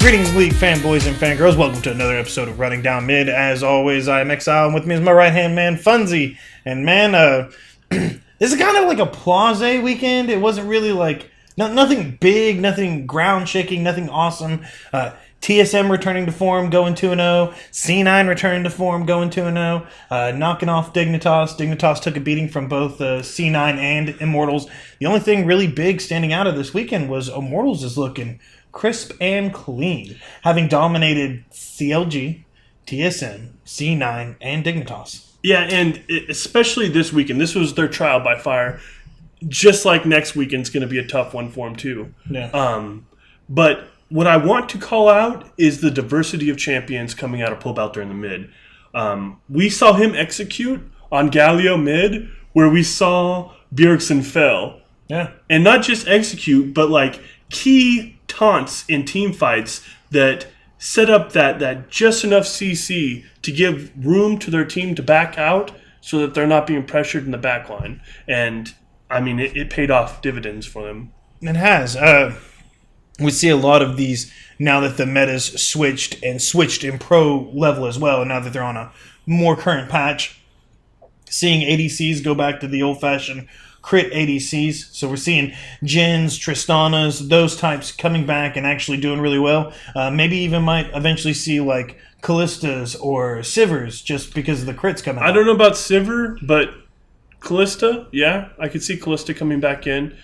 Greetings, League fanboys and fangirls. Welcome to another episode of Running Down Mid. As always, I am Exile, and with me is my right-hand man, Funzy. And man, this is kind of like a Plaze weekend. It wasn't really like, nothing big, nothing ground-shaking, nothing awesome. TSM returning to form, going 2-0. C9 returning to form, going 2-0. Knocking off Dignitas. Dignitas took a beating from both C9 and Immortals. The only thing really big standing out of this weekend was Immortals is looking crisp and clean, having dominated CLG, TSM, C9, and Dignitas. Yeah, and especially this weekend. This was their trial by fire. Just like next weekend's going to be a tough one for them, too. Yeah. But what I want to call out is the diversity of champions coming out of Pobelter in the mid. We saw him execute on Galio mid, where we saw Bjergsen fail. Yeah. And not just execute, but like key taunts in team fights that set up that just enough CC to give room to their team to back out so that they're not being pressured in the back line. And, I mean, it paid off dividends for them. It has. We see a lot of these now that the meta's switched in pro level as well, and now that they're on a more current patch, seeing ADCs go back to the old-fashioned crit ADCs. So we're seeing Jins, Tristanas, those types coming back and actually doing really well. Maybe even might eventually see like Callistas or Sivers just because of the crits coming out. I don't know about Siver, but Callista, yeah, I could see Callista coming back in.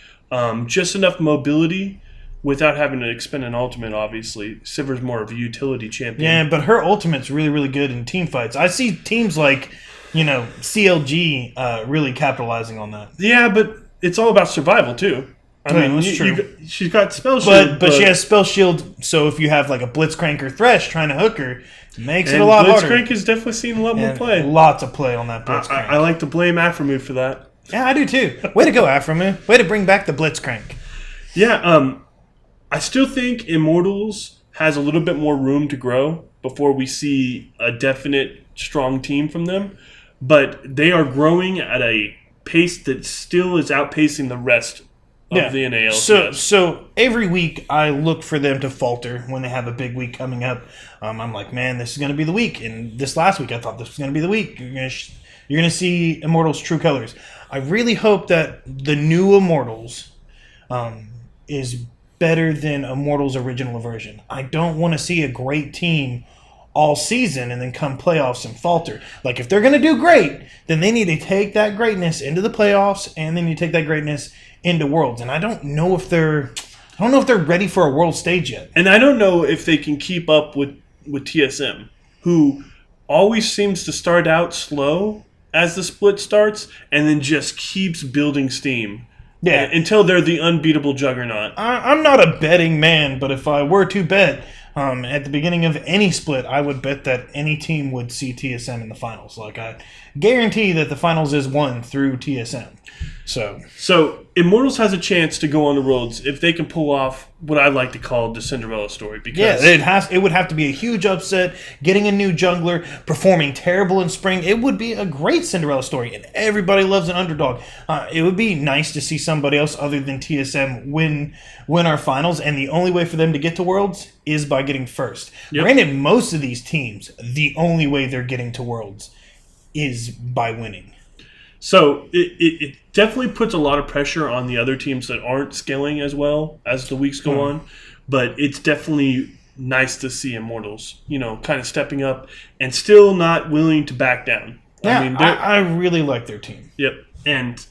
Just enough mobility without having to expend an ultimate, obviously. Siver's more of a utility champion. Yeah, but her ultimate's really, really good in team fights. I see teams like, CLG really capitalizing on that. Yeah, but it's all about survival, too. I mean, that's true. She's got spell shield. But she has spell shield, so if you have like a Blitzcrank or Thresh trying to hook her, it makes it a lot harder. Blitzcrank has definitely seen a lot more play. Lots of play on that Blitzcrank. I like to blame Aframu for that. Yeah, I do too. Way to go, Aframu. Way to bring back the Blitzcrank. Yeah, I still think Immortals has a little bit more room to grow before we see a definite strong team from them. But they are growing at a pace that still is outpacing the rest of the NALCS. So every week I look for them to falter when they have a big week coming up. I'm like, man, this is going to be the week. And this last week I thought this was going to be the week. You're going to see Immortals' true colors. I really hope that the new Immortals is better than Immortals' original version. I don't want to see a great team all season and then come playoffs and falter. Like, if they're going to do great, then they need to take that greatness into the playoffs and then you take that greatness into Worlds. And I don't know if they're ready for a world stage yet. And I don't know if they can keep up with TSM, who always seems to start out slow as the split starts and then just keeps building steam. Yeah, until they're the unbeatable juggernaut. I'm not a betting man, but if I were to bet at the beginning of any split, I would bet that any team would see TSM in the finals. Like, I guarantee that the finals is won through TSM. So Immortals has a chance to go on the roads if they can pull off what I like to call the Cinderella story. Because it would have to be a huge upset, getting a new jungler, performing terrible in spring. It would be a great Cinderella story, and everybody loves an underdog. It would be nice to see somebody else other than TSM win our finals, and the only way for them to get to Worlds is by getting first. Yep. Granted, most of these teams, the only way they're getting to Worlds is by winning. So it definitely puts a lot of pressure on the other teams that aren't scaling as well as the weeks go on. But it's definitely nice to see Immortals, kind of stepping up and still not willing to back down. Yeah, I really like their team. Yep. And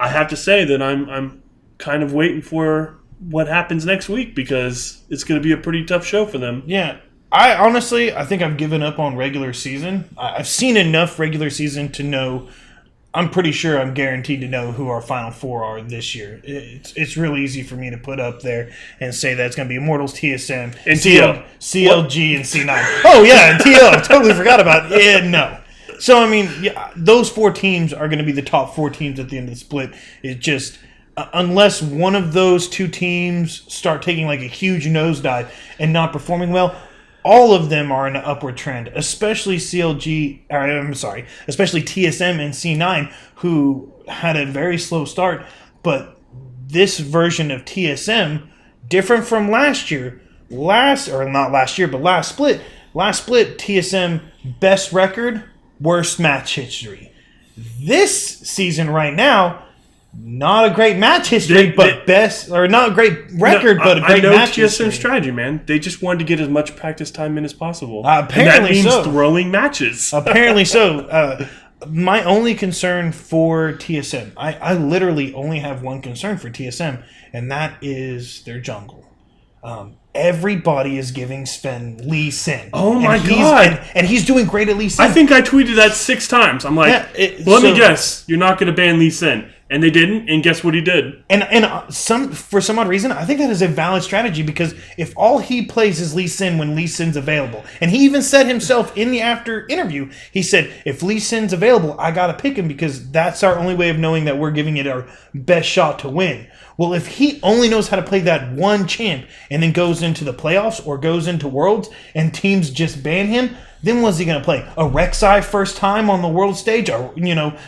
I have to say that I'm kind of waiting for what happens next week because it's going to be a pretty tough show for them. Yeah. I think I've given up on regular season. I've seen enough regular season to know. I'm pretty sure I'm guaranteed to know who our Final Four are this year. It's really easy for me to put up there and say that it's going to be Immortals, TSM, and TL. CLG, and C9. Oh, yeah, and TL. I totally forgot about it. Yeah, no. So, I mean, yeah, those four teams are going to be the top four teams at the end of the split. It's just, unless one of those two teams start taking like a huge nosedive and not performing well, all of them are in an upward trend, especially especially TSM and C9, who had a very slow start. But this version of TSM, different from last year, last split, TSM best record, worst match history. This season right now, not a great match history, but not a great record, but a great match history. TSM strategy, man. They just wanted to get as much practice time in as possible. Apparently and that means so. throwing matches. Apparently so. My only concern for TSM, I literally only have one concern for TSM, and that is their jungle. Everybody is giving Sven Lee Sin. Oh my god! And he's doing great at Lee Sin. I think I tweeted that 6 times. I'm like, let me guess, you're not going to ban Lee Sin. And they didn't, and guess what he did? And for some odd reason, I think that is a valid strategy, because if all he plays is Lee Sin when Lee Sin's available, and he even said himself in the after interview, he said, if Lee Sin's available, I got to pick him because that's our only way of knowing that we're giving it our best shot to win. Well, if he only knows how to play that one champ and then goes into the playoffs or goes into Worlds and teams just ban him, then what's he going to play? A Rek'Sai first time on the world stage, or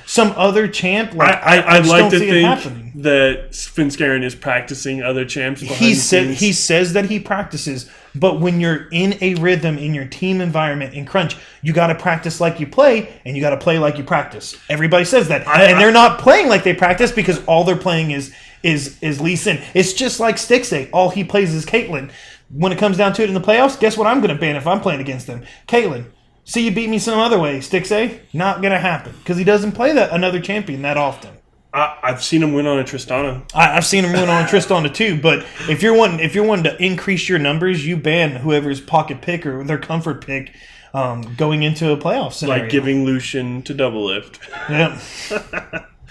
some other champ? Like I'd like to think that Svenskeren is practicing other champs. He says that he practices, but when you're in a rhythm in your team environment in Crunch, you got to practice like you play, and you got to play like you practice. Everybody says that, and they're not playing like they practice because all they're playing is Lee Sin. It's just like Stixxay. All he plays is Caitlyn. When it comes down to it in the playoffs, guess what I'm going to ban if I'm playing against them? Caitlyn. See you beat me some other way, Stixxay. Not going to happen because he doesn't play another champion that often. I've seen him win on a Tristana. I've seen him win on a Tristana too. But if you're wanting to increase your numbers, you ban whoever's pocket pick or their comfort pick going into a playoff scenario. Like giving Lucian to double lift. Yeah.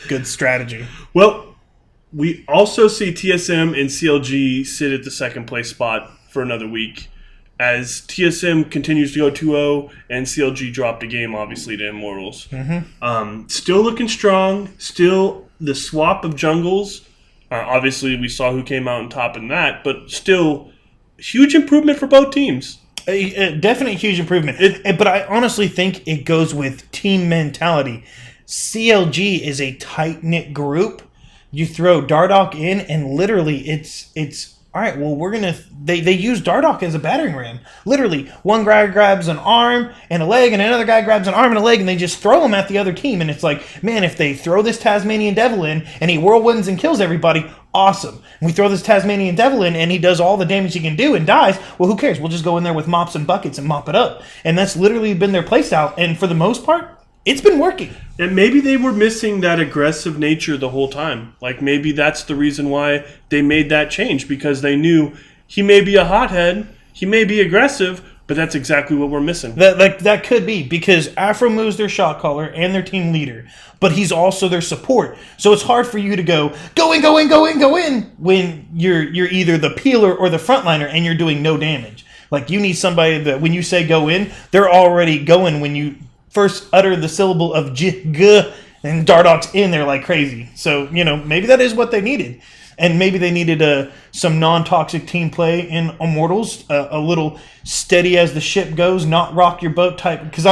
Good strategy. Well, we also see TSM and CLG sit at the second place spot for another week, as TSM continues to go 2-0 and CLG dropped a game, obviously, to Immortals. Mm-hmm. Still looking strong. Still the swap of jungles. Obviously, we saw who came out on top in that, but still huge improvement for both teams. Definitely huge improvement. But I honestly think it goes with team mentality. CLG is a tight-knit group. You throw Dardoch in, and literally it's all right, well, we're going to... They use Dardoch as a battering ram. Literally, one guy grabs an arm and a leg, and another guy grabs an arm and a leg, and they just throw them at the other team. And it's like, man, if they throw this Tasmanian Devil in, and he whirlwinds and kills everybody, awesome. And we throw this Tasmanian Devil in, and he does all the damage he can do and dies, well, who cares? We'll just go in there with mops and buckets and mop it up. And that's literally been their playstyle. And for the most part, it's been working. And maybe they were missing that aggressive nature the whole time. Like, maybe that's the reason why they made that change, because they knew he may be a hothead, he may be aggressive, but that's exactly what we're missing. That could be, because Afro moves their shot caller and their team leader, but he's also their support. So it's hard for you to go in when you're either the peeler or the frontliner and you're doing no damage. Like, you need somebody that when you say go in, they're already going when you first utter the syllable of G, and Dardoch's in there like crazy. So, maybe that is what they needed. And maybe they needed some non-toxic team play in Immortals, a little steady as the ship goes, not rock your boat type. Because,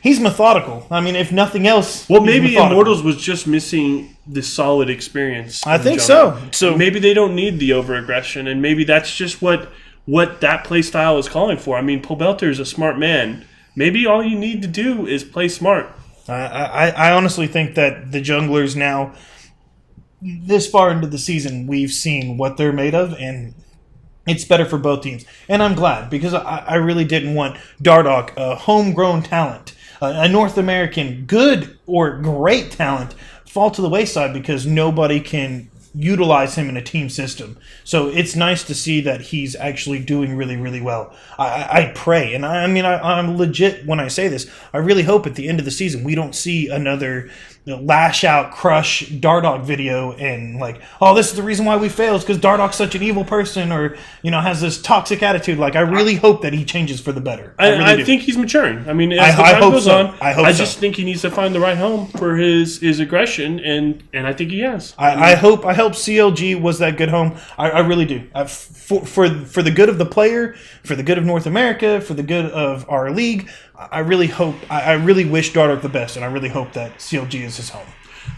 he's methodical. If nothing else, well, maybe Immortals was just missing the solid experience. I think so. So maybe they don't need the over-aggression, and maybe that's just what that play style is calling for. Pobelter is a smart man. Maybe all you need to do is play smart. I honestly think that the junglers now, this far into the season, we've seen what they're made of, and it's better for both teams. And I'm glad, because I really didn't want Dardoch, a homegrown talent, a North American good or great talent, fall to the wayside because nobody can utilize him in a team system. So it's nice to see that he's actually doing really, really well. I pray, and I'm legit when I say this. I really hope at the end of the season we don't see another lash out, crush Dardoch video and like, oh, this is the reason why we failed because Dardoch's such an evil person, or has this toxic attitude. Like, I really hope that he changes for the better. I think he's maturing. As the time goes on, I just think he needs to find the right home for his aggression, and I think he has. I hope CLG was that good home. I really do. For the good of the player, for the good of North America, for the good of our league, I really wish Dardoch the best, and I really hope that CLG is his home.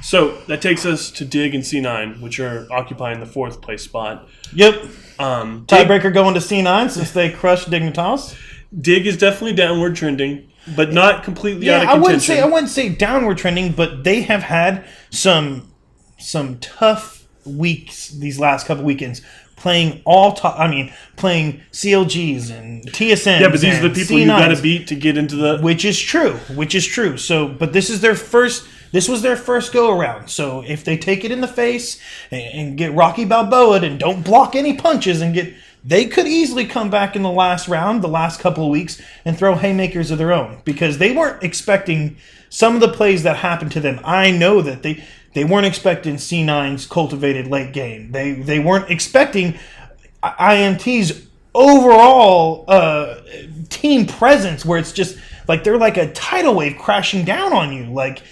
So that takes us to Dig and C9, which are occupying the 4th place spot. Yep. Dig, Tiebreaker going to C9 since they crushed Dignitas. Dig is definitely downward trending, but not completely out of I contention. wouldn't say downward trending, but they have had some tough weeks these last couple weekends. Playing playing CLGs and TSMs. Yeah, but these are the people C9s, you got to beat to get into the. which is true. So, but this was their first go around. So if they take it in the face and get Rocky Balboa and don't block any punches they could easily come back in the last round, the last couple of weeks, and throw haymakers of their own because they weren't expecting some of the plays that happened to them. I know that they weren't expecting C9's cultivated late game. They weren't expecting IMT's overall team presence where it's just like they're like a tidal wave crashing down on you. Like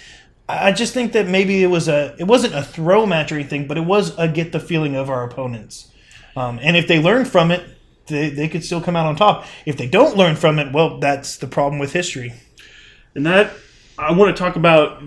I just think that maybe it wasn't a throw match or anything, but it was a get the feeling of our opponents. And if they learn from it, they could still come out on top. If they don't learn from it, well, that's the problem with history. And that I want to talk about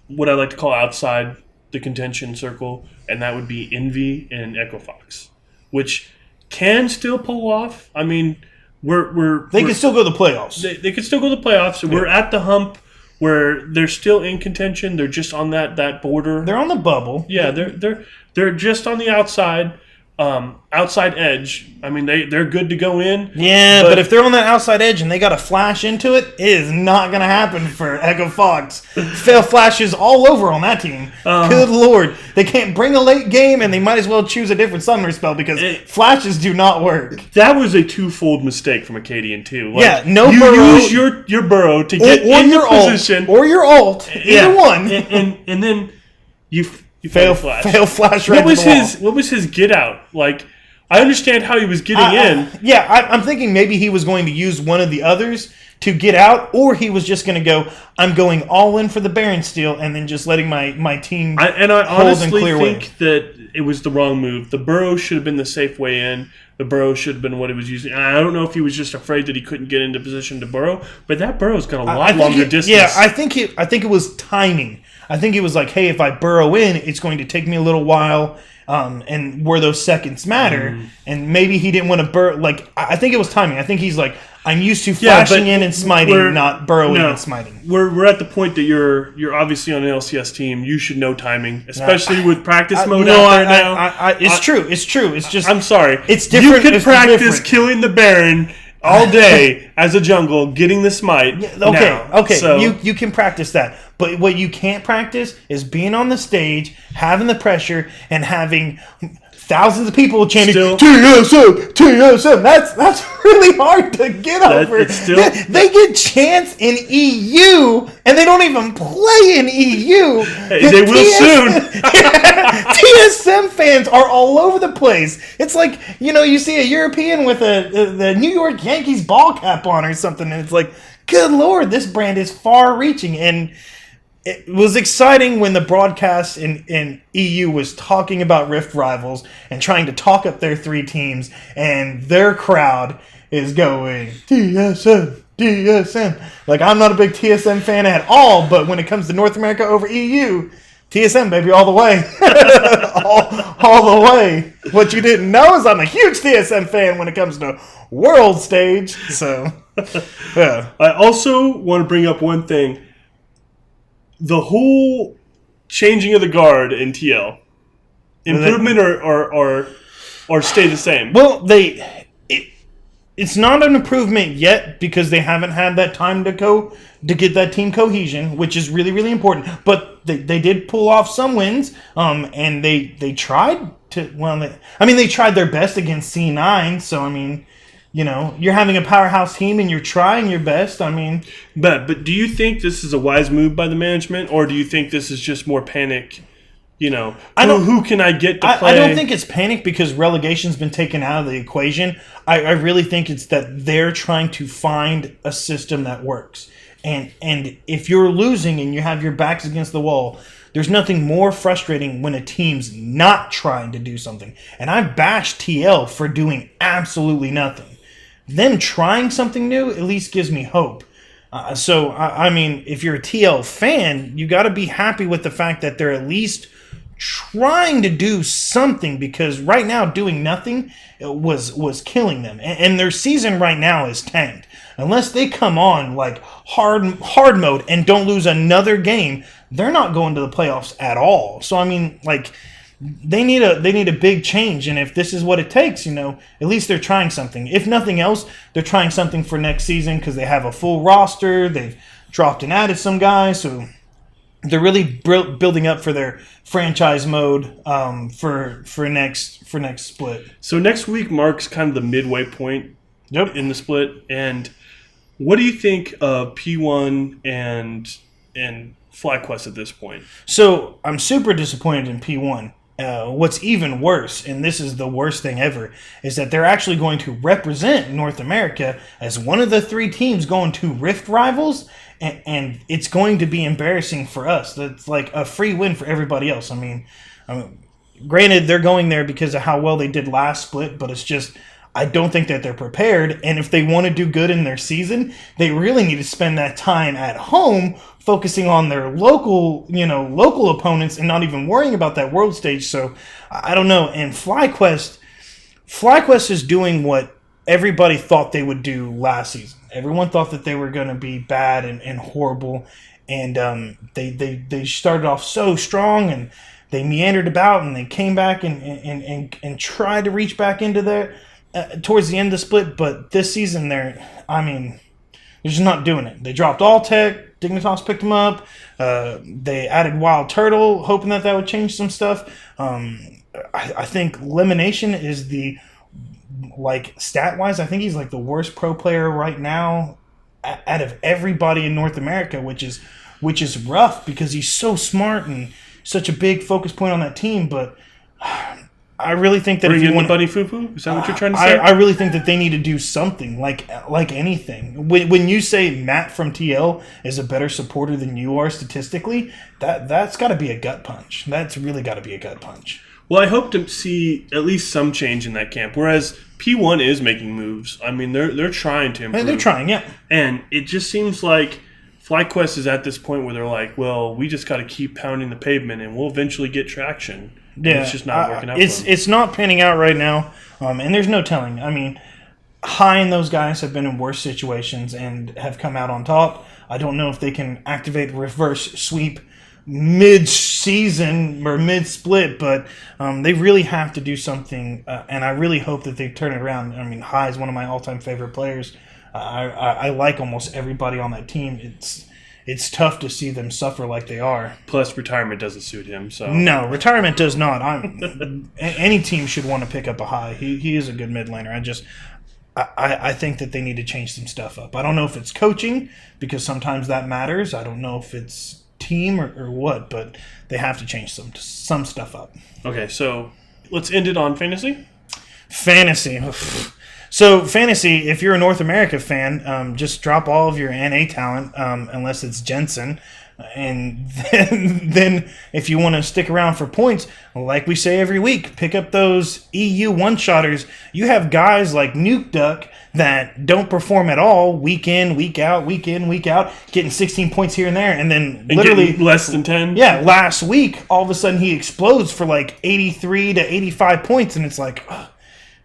what I like to call outside the contention circle, and that would be Envy and Echo Fox, which can still pull off. I mean, They can still go to the playoffs. They can still go to the playoffs. Yeah. We're at the hump where they're still in contention. They're just on that border. They're on the bubble. Yeah, they're just on the outside edge. I mean, they're good to go in. Yeah, but if they're on that outside edge and they got to flash into it, it is not going to happen for Echo Fox. Fail flashes all over on that team. Good Lord. They can't bring a late game, and they might as well choose a different summoner spell because flashes do not work. That was a twofold mistake from Acadian, too. Like, yeah, no you burrow. Use your burrow to get in your position. Or your ult. Either one. And then you fail flash right What was his get out? Like, I understand how he was getting in. I'm thinking maybe he was going to use one of the others to get out, or he was just going to go, I'm going all in for the Baron steal, and then just letting my team I hold honestly and clear think that it was the wrong move. The burrow should have been the safe way in. The burrow should have been what he was using. And I don't know if he was just afraid that he couldn't get into position to burrow, but that burrow's got a lot longer distance. Yeah, I think it was timing. I think it was like, hey, if I burrow in, it's going to take me a little while, and where those seconds matter. And maybe he didn't want to burrow. Like, I think it was timing. I think he's like, I'm used to flashing in and smiting, not burrowing and smiting. We're at the point that you're obviously on an LCS team. You should know timing, especially with practice mode out there now. It's true. It's true. It's just I'm sorry. It's different. You could practice killing the Baron all day as a jungle, getting the smite. Okay. So, you can practice that, but what you can't practice is being on the stage, having the pressure, and having thousands of people chanting TSM. That's really hard to get over. They get chants in EU, and they don't even play in EU. Hey, they will soon. TSM fans are all over the place. It's like, you see a European with the New York Yankees ball cap on or something, and it's like, good Lord, this brand is far-reaching. And it was exciting when the broadcast in EU was talking about Rift Rivals and trying to talk up their three teams, and their crowd is going, TSM. Like, I'm not a big TSM fan at all, but when it comes to North America over EU, TSM, baby, all the way. all the way. What you didn't know is I'm a huge TSM fan when it comes to world stage. So, yeah. I also want to bring up one thing. The whole changing of the guard in TL. Improvement or stay the same? Well, it's not an improvement yet because they haven't had that time to get that team cohesion, which is really, really important. But they did pull off some wins, and they tried to. Well, they tried their best against C9. So I mean, you're having a powerhouse team and you're trying your best. I mean, but do you think this is a wise move by the management, or do you think this is just more panic? Who can I get to play? I don't think it's panic because relegation's been taken out of the equation. I really think it's that they're trying to find a system that works. And if you're losing and you have your backs against the wall, there's nothing more frustrating when a team's not trying to do something. And I bashed TL for doing absolutely nothing. Them trying something new at least gives me hope. So I mean, if you're a TL fan, you got to be happy with the fact that they're at least trying to do something, because right now doing nothing was killing them, and their season right now is tanked. Unless they come on like hard mode and don't lose another game, they're not going to the playoffs at all. So I mean, like, they need a big change, and if this is what it takes, at least they're trying something. If nothing else, they're trying something for next season because they have a full roster. They've dropped and added some guys, so they're really building up for their franchise mode for next split. So next week marks kind of the midway point in the split. And what do you think of P1 and FlyQuest at this point? So I'm super disappointed in P1. What's even worse, and this is the worst thing ever, is that they're actually going to represent North America as one of the 3 teams going to Rift Rivals, and it's going to be embarrassing for us. That's like a free win for everybody else. I mean, granted, they're going there because of how well they did last split, but it's just, I don't think that they're prepared, and if they want to do good in their season, they really need to spend that time at home focusing on their local opponents and not even worrying about that world stage. So I don't know. And FlyQuest is doing what everybody thought they would do last season. Everyone thought that they were going to be bad and horrible, and they started off so strong, and they meandered about, and they came back and tried to reach back into there towards the end of the split. But this season, they're just not doing it. They dropped All Tech. Dignitas picked them up. They added Wild Turtle, hoping that would change some stuff. I think Elimination is stat-wise, I think he's like the worst pro player right now out of everybody in North America, which is rough because he's so smart and such a big focus point on that team. But I really think that if you want Buddy Fufu, is that what you're trying to say? I really think that they need to do something like anything. When you say Matt from TL is a better supporter than you are statistically, that's got to be a gut punch. That's really got to be a gut punch. Well, I hope to see at least some change in that camp. Whereas P1 is making moves. I mean, they're trying to improve. They're trying, yeah. And it just seems like FlyQuest is at this point where they're like, well, we just got to keep pounding the pavement, and we'll eventually get traction. Yeah, it's just not working out. It's not panning out right now, and there's no telling. I mean, High and those guys have been in worse situations and have come out on top. I don't know if they can activate reverse sweep mid-season or mid-split, but they really have to do something, and I really hope that they turn it around. I mean, High is one of my all-time favorite players. I like almost everybody on that team. It's tough to see them suffer like they are. Plus, retirement doesn't suit him. So no, retirement does not. Any team should want to pick up a High. He is a good mid laner. I think that they need to change some stuff up. I don't know if it's coaching, because sometimes that matters. I don't know if it's team or what, but they have to change some stuff up. Okay, so let's end it on fantasy. Fantasy. So, fantasy, if you're a North America fan, just drop all of your NA talent, unless it's Jensen. And then if you want to stick around for points, like we say every week, pick up those EU one-shotters. You have guys like Nuke Duck that don't perform at all, week in, week out, getting 16 points here and there, and then literally less than 10. Yeah, last week, all of a sudden he explodes for like 83 to 85 points, and it's like...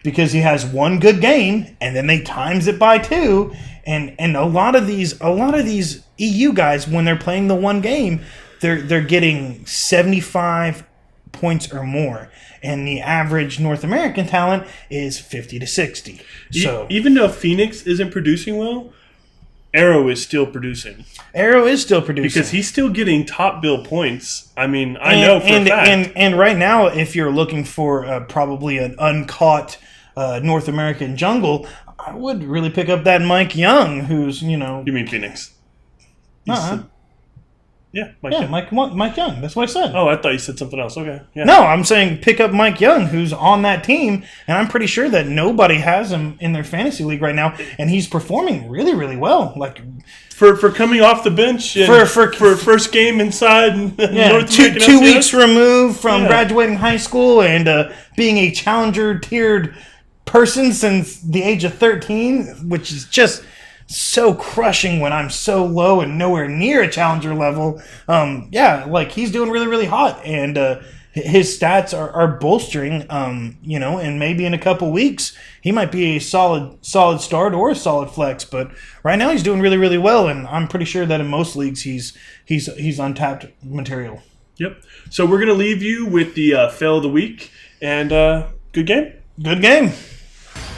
because he has one good game, and then they times it by 2, and a lot of these EU guys, when they're playing the one game, they're getting 75 points or more, and the average North American talent is 50 to 60. So even though Phoenix isn't producing well, Arrow is still producing. Because he's still getting top bill points. I mean, I know for a fact. And right now, if you're looking for probably an uncaught North American jungle, I would really pick up that Mike Young, who's, You mean Phoenix? Yeah, Mike Young. Mike Young. That's what I said. Oh, I thought you said something else. Okay. Yeah. No, I'm saying pick up Mike Young, who's on that team, and I'm pretty sure that nobody has him in their fantasy league right now, and he's performing really, really well. Like for coming off the bench and for first game inside North American 2 weeks removed from graduating high school and being a challenger tiered person since the age of 13, which is just so crushing when I'm so low and nowhere near a challenger level. Yeah, like he's doing really, really hot, and his stats are bolstering. You know, and maybe in a couple weeks he might be a solid start or a solid flex. But right now he's doing really, really well, and I'm pretty sure that in most leagues he's untapped material. Yep. So we're gonna leave you with the fail of the week, and good game. Good game.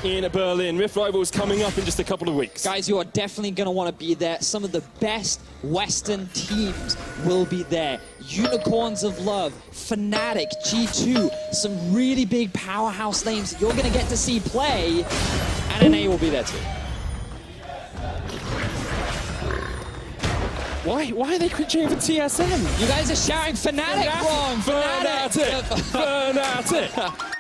In Berlin, Rift Rivals coming up in just a couple of weeks. Guys, you are definitely going to want to be there. Some of the best Western teams will be there. Unicorns of Love, Fnatic, G2, some really big powerhouse names that you're going to get to see play, and NA will be there too. Why are they cheering for TSM? You guys are shouting Fnatic wrong. Fnatic! Fnatic!